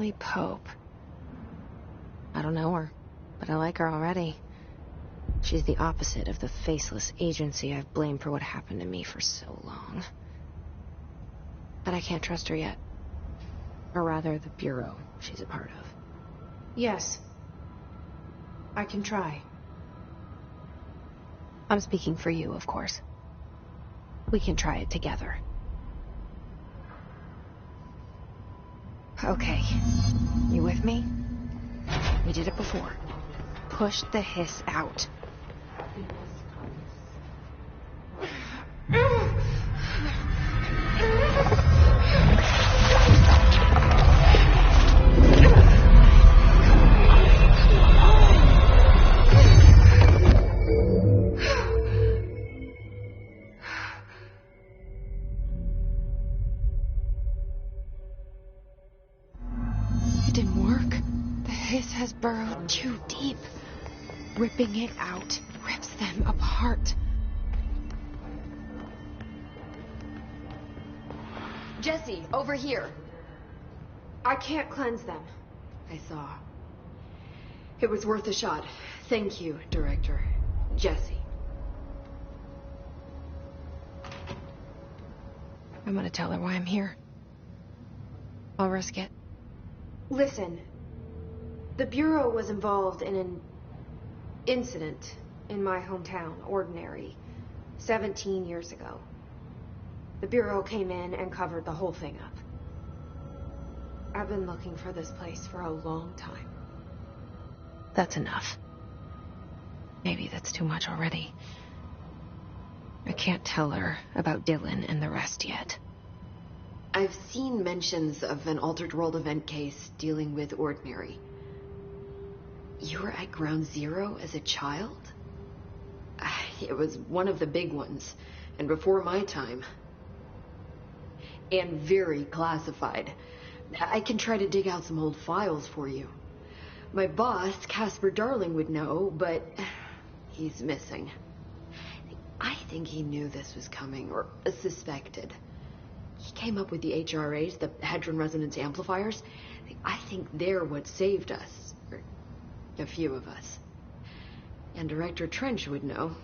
Emily Pope. I don't know her, but I like her already. She's the opposite of the faceless agency I've blamed for what happened to me for so long. But I can't trust her yet. Or rather, the bureau she's a part of. Yes. I can try. I'm speaking for you, of course. We can try it together. Okay. You with me? We did it before. Push the hiss out. It didn't work. The hiss has burrowed too deep. Ripping it out rips them apart. Jesse, over here. I can't cleanse them. I saw. It was worth a shot. Thank you, Director. Jesse. I'm gonna tell her why I'm here. I'll risk it. Listen. The Bureau was involved in an incident in my hometown, Ordinary, 17 years ago. The Bureau came in and covered the whole thing up. I've been looking for this place for a long time. That's enough. Maybe that's too much already. I can't tell her about Dylan and the rest yet. I've seen mentions of an Altered World event case dealing with Ordinary. You were at Ground Zero as a child? It was one of the big ones, and before my time. And very classified. I can try to dig out some old files for you. My boss, Casper Darling, would know, but he's missing. I think he knew this was coming, or suspected. He came up with the HRAs, the Hadron Resonance Amplifiers. I think they're what saved us. Or a few of us. And Director Trench would know.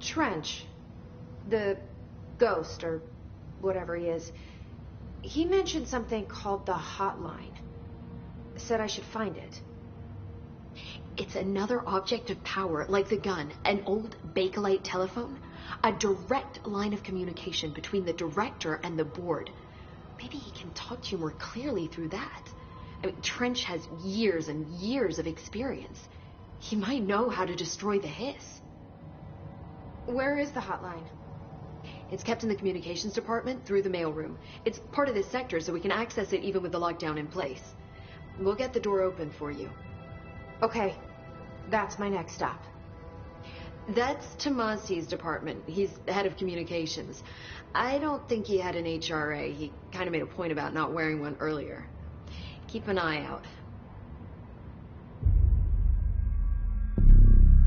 Trench? The ghost, or whatever he is. He mentioned something called the hotline. Said I should find it. It's another object of power, like the gun, an old Bakelite telephone. A direct line of communication between the director and the board. Maybe he can talk to you more clearly through that. I mean, Trench has years and years of experience. He might know how to destroy the hiss. Where is the hotline? It's kept in the communications department through the mailroom. It's part of this sector, so we can access it even with the lockdown in place. We'll get the door open for you. Okay, that's my next stop. That's Tomasi's department. He's the head of communications. I don't think he had an HRA. He kind of made a point about not wearing one earlier. Keep an eye out.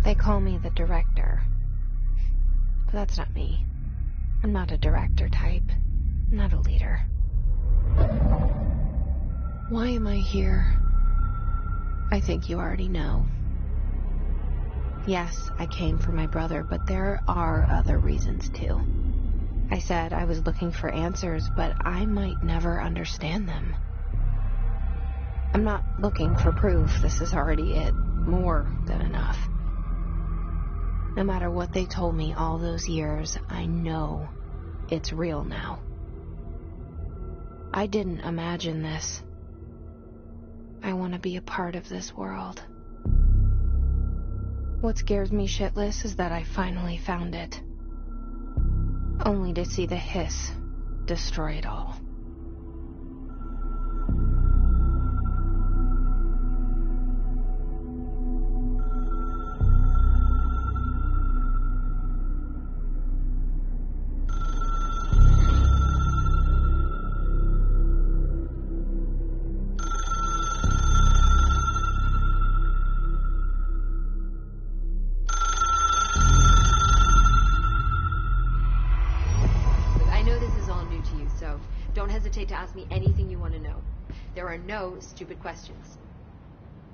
They call me the director. But that's not me. I'm not a director type. I'm not a leader. Why am I here? I think you already know. Yes, I came for my brother, but there are other reasons too. I said I was looking for answers, but I might never understand them. I'm not looking for proof. This is already it. More than enough. No matter what they told me all those years, I know it's real now. I didn't imagine this. I want to be a part of this world. What scares me shitless is that I finally found it. Only to see the hiss destroy it all. no stupid questions.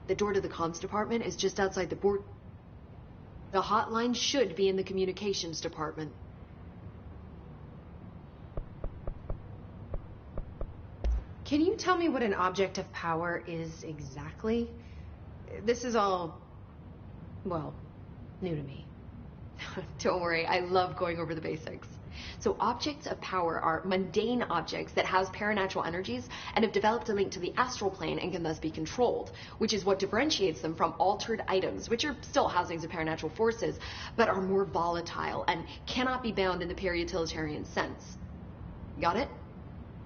The door to the comms department is just outside the board. The hotline should be in the communications department. Can you tell me what an object of power is exactly? This is all, well, new to me. Don't worry, I love going over the basics. So objects of power are mundane objects that house paranatural energies and have developed a link to the astral plane and can thus be controlled, which is what differentiates them from altered items, which are still housings of paranatural forces, but are more volatile and cannot be bound in the pure utilitarian sense. Got it?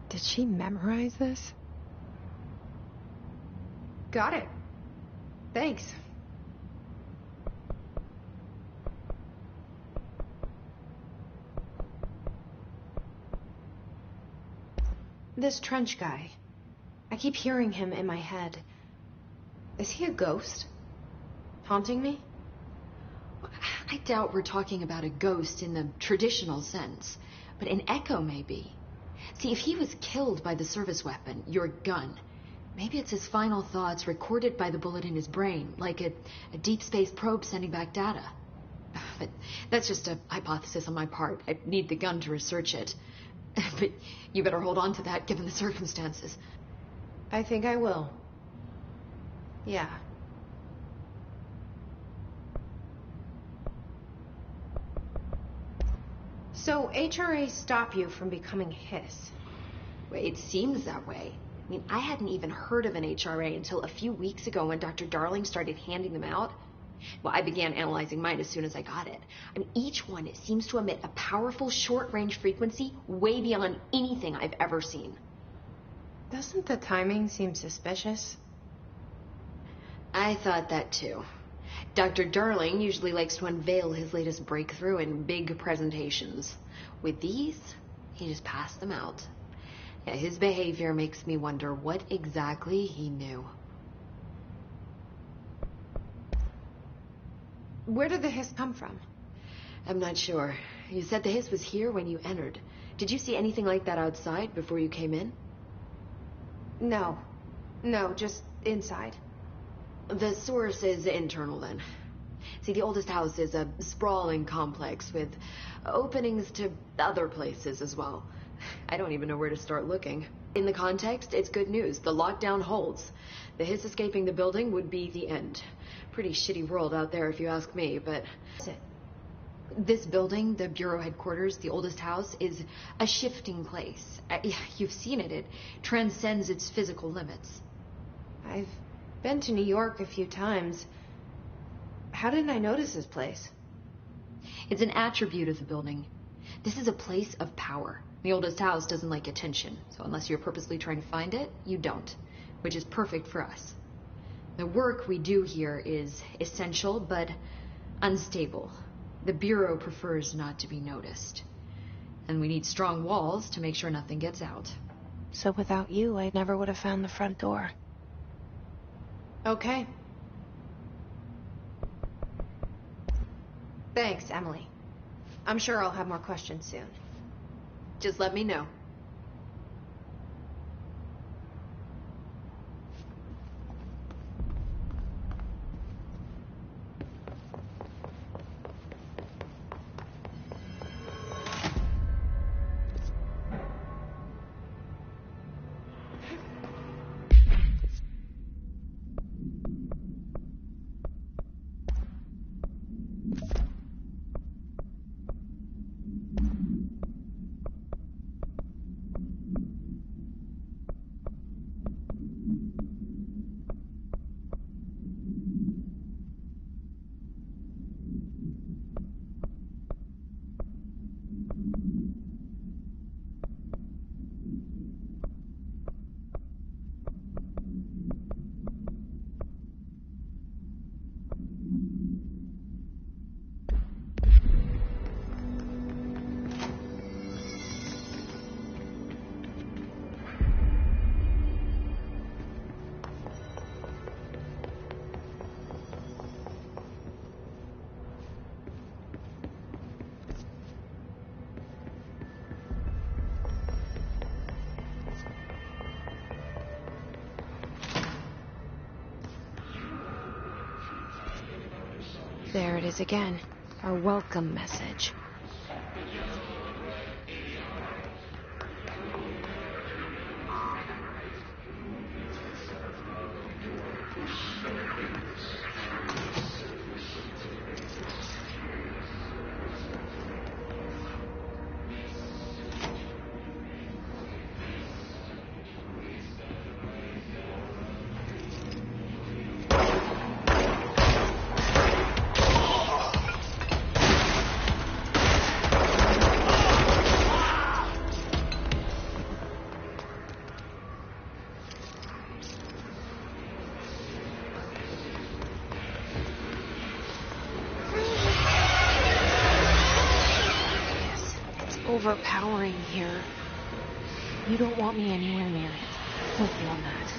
Did she memorize this? Got it. Thanks. This trench guy. I keep hearing him in my head. Is he a ghost? Haunting me? I doubt we're talking about a ghost in the traditional sense, but an echo maybe. See, if he was killed by the service weapon, your gun, maybe it's his final thoughts recorded by the bullet in his brain, like a deep space probe sending back data. But that's just a hypothesis on my part. I need the gun to research it. But you better hold on to that given the circumstances. I think I will. Yeah. So HRA stop you from becoming Hiss? Well, it seems that way. I mean, I hadn't even heard of an HRA until a few weeks ago when Dr. Darling started handing them out. Well, I began analyzing mine as soon as I got it. I mean, each one seems to emit a powerful short-range frequency way beyond anything I've ever seen. Doesn't the timing seem suspicious? I thought that too. Dr. Darling usually likes to unveil his latest breakthrough in big presentations. With these, he just passed them out. Yeah, his behavior makes me wonder what exactly he knew. Where did the hiss come from? I'm not sure. You said the hiss was here when you entered. Did you see anything like that outside before you came in? No. No, just inside. The source is internal then. See, the oldest house is a sprawling complex with openings to other places as well. I don't even know where to start looking. In the context, it's good news. The lockdown holds. The hiss escaping the building would be the end. Pretty shitty world out there if you ask me, but... Is it? This building, the bureau headquarters, the oldest house, is a shifting place. You've seen it. It transcends its physical limits. I've been to New York a few times. How didn't I notice this place? It's an attribute of the building. This is a place of power. The oldest house doesn't like attention, so unless you're purposely trying to find it, you don't, which is perfect for us. The work we do here is essential, but unstable. The Bureau prefers not to be noticed. And we need strong walls to make sure nothing gets out. So without you, I never would have found the front door. Okay. Thanks, Emily. I'm sure I'll have more questions soon. Just let me know. There it is again. Our welcome message. Overpowering here. You don't want me anywhere near it. With you on that.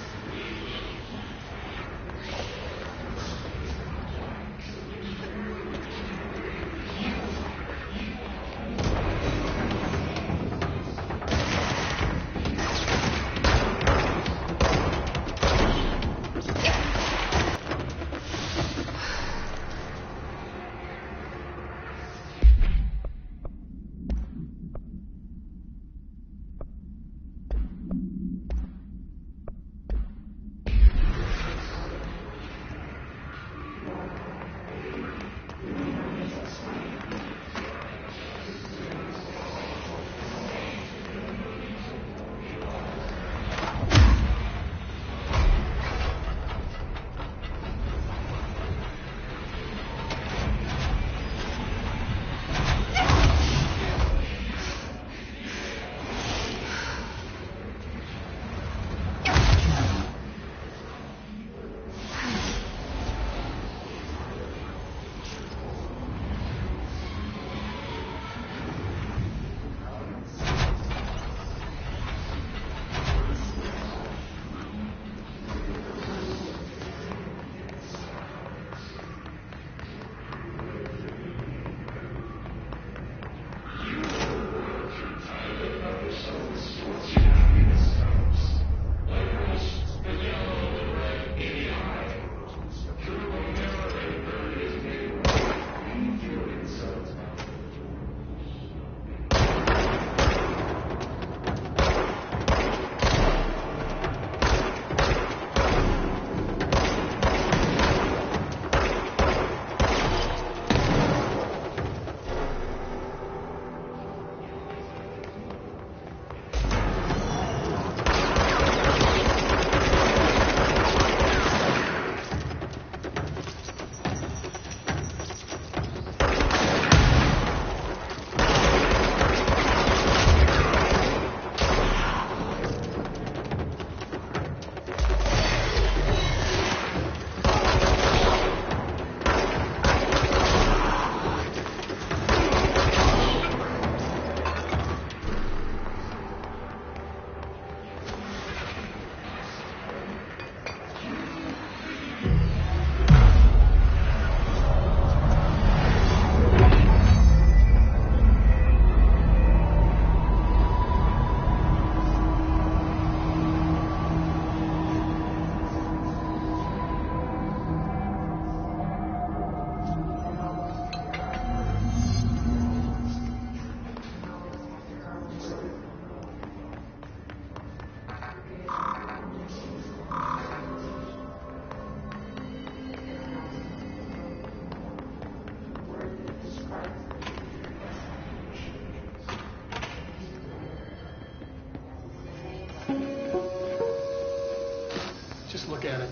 Just look at it.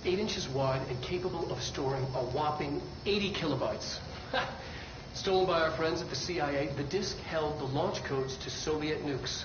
8 inches wide and capable of storing a whopping 80 kilobytes. Stolen by our friends at the CIA, the disk held the launch codes to Soviet nukes.